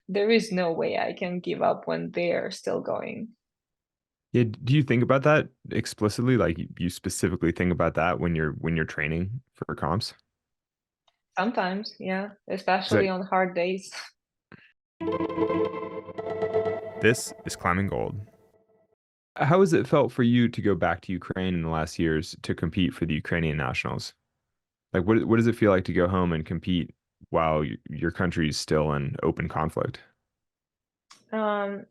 there is no way I can give up when they're still going. Yeah, do you think about that explicitly? Like you specifically think about that when you're training for comps? Sometimes, yeah, 'Cause especially on hard days. this is Climbing Gold. How has it felt for you to go back to Ukraine in the last years to compete for the Ukrainian nationals? Like what does it feel like to go home and compete while your country is still in open conflict?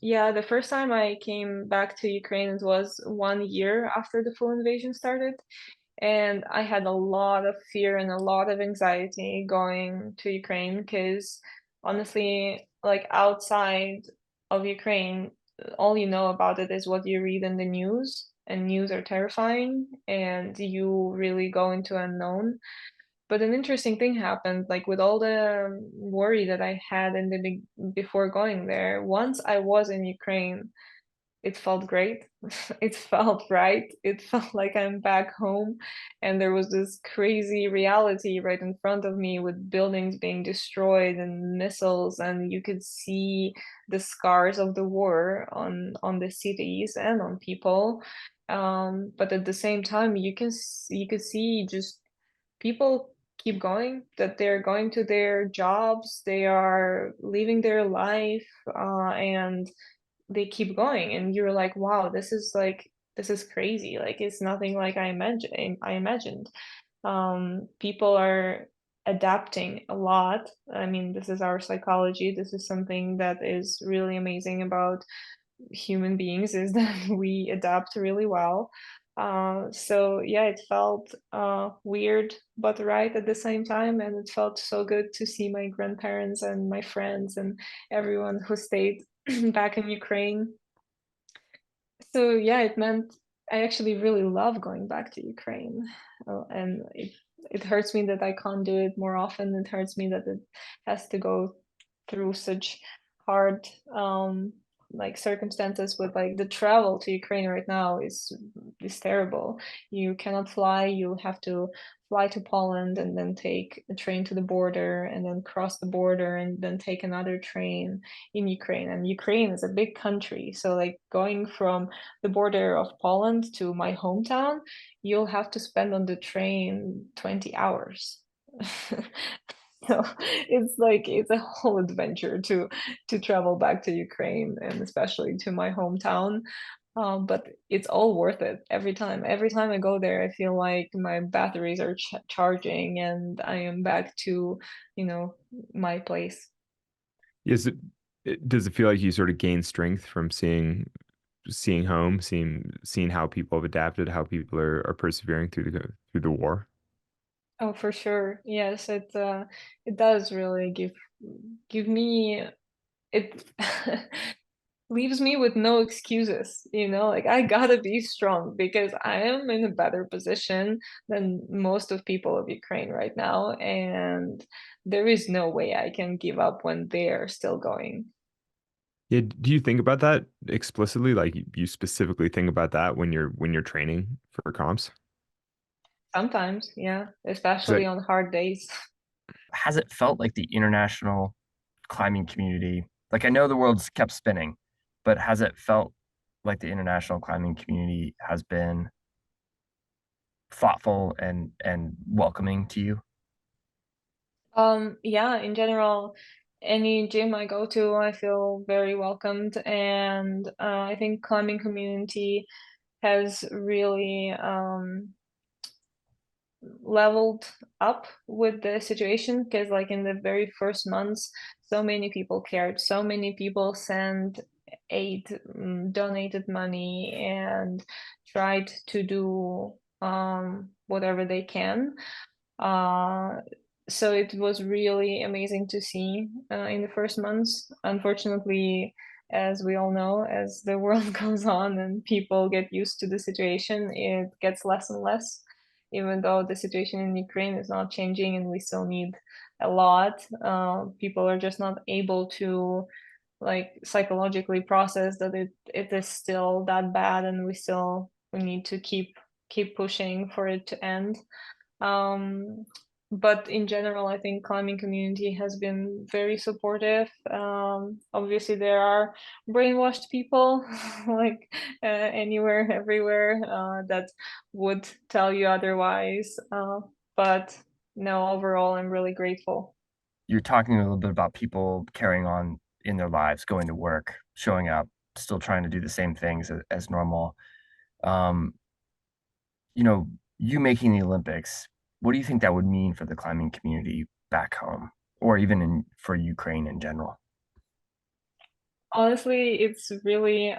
Yeah, the first time I came back to Ukraine it was 1 year after the full invasion started, and I had a lot of fear and a lot of anxiety going to Ukraine because honestly, like outside of Ukraine, all you know about it is what you read in the news, and news are terrifying, and you really go into unknown. But an interesting thing happened, like with all the worry that I had in the before going there. Once I was in Ukraine, it felt great. It felt right. It felt like I'm back home, and there was this crazy reality right in front of me with buildings being destroyed and missiles, and you could see the scars of the war on the cities and on people. But at the same time, you could see just people keep going, that they're going to their jobs, they are living their life, and they keep going, and you're like, wow, this is crazy. Like it's nothing like I imagined. People are adapting a lot. I mean, this is our psychology. This is something that is really amazing about human beings, is that we adapt really well. So yeah, it felt weird but right at the same time, and it felt so good to see my grandparents and my friends and everyone who stayed back in Ukraine. So yeah, it meant I actually really love going back to Ukraine. And it hurts me that I can't do it more often. It hurts me that it has to go through such hard like circumstances with like the travel to Ukraine right now is terrible. You cannot fly, you have to fly to Poland and then take a train to the border and then cross the border and then take another train in Ukraine. And Ukraine is a big country. So like going from the border of Poland to my hometown, you'll have to spend on the train 20 hours. So it's like it's a whole adventure to travel back to Ukraine and especially to my hometown. But it's all worth it every time. Every time I go there, I feel like my batteries are charging and I am back to, you know, my place. Is does it feel like you sort of gain strength from seeing home, seeing how people have adapted, how people are persevering through the war? Oh, for sure. Yes, it does really give me it leaves me with no excuses, you know, like I gotta be strong because I am in a better position than most of people of Ukraine right now, and there is no way I can give up when they're still going. Yeah, do you think about that explicitly? Like you specifically think about that when you're training for comps? Sometimes, yeah, Because especially on hard days. Has it felt like the international climbing community, like I know the world's kept spinning, but has it felt like the international climbing community has been thoughtful and welcoming to you? Yeah, in general, any gym I go to, I feel very welcomed, and I think climbing community has really leveled up with the situation because like in the very first months so many people cared, so many people sent aid, donated money and tried to do whatever they can. uh so it was really amazing to see in the first months. Unfortunately, as we all know, as the world goes on and people get used to the situation, it gets less and less, even though the situation in Ukraine is not changing and we still need a lot. People are just not able to like psychologically process that it is still that bad and we need to keep pushing for it to end. um but in general, I think climbing community has been very supportive. Obviously, there are brainwashed people like anywhere, everywhere that would tell you otherwise. But no, overall, I'm really grateful. You're talking a little bit about people carrying on in their lives, going to work, showing up, still trying to do the same things as normal. Um, you know, you making the Olympics, what do you think that would mean for the climbing community back home, or even for Ukraine in general? Honestly, it's really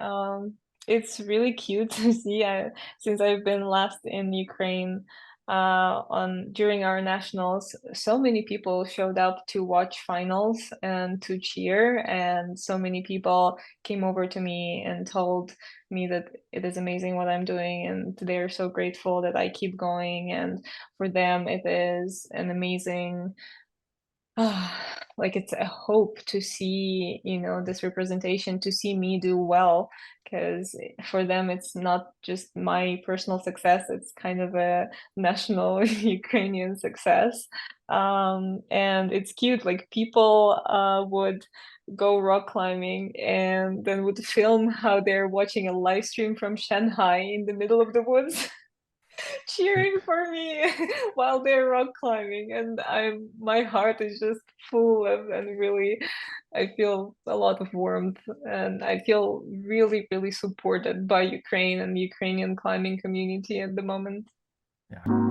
cute to see. Since I've been last in Ukraine on during our nationals, so many people showed up to watch finals and to cheer, and so many people came over to me and told me that it is amazing what I'm doing, and they are so grateful that I keep going, and for them it is an amazing like it's a hope to see, this representation, to see me do well, because for them it's not just my personal success, it's kind of a national Ukrainian success. And it's cute, like people would go rock climbing and then would film how they're watching a live stream from Shanghai in the middle of the woods. Cheering for me while they're rock climbing, and my heart is just full of, and really I feel a lot of warmth, and I feel really, really supported by Ukraine and the Ukrainian climbing community at the moment. Yeah.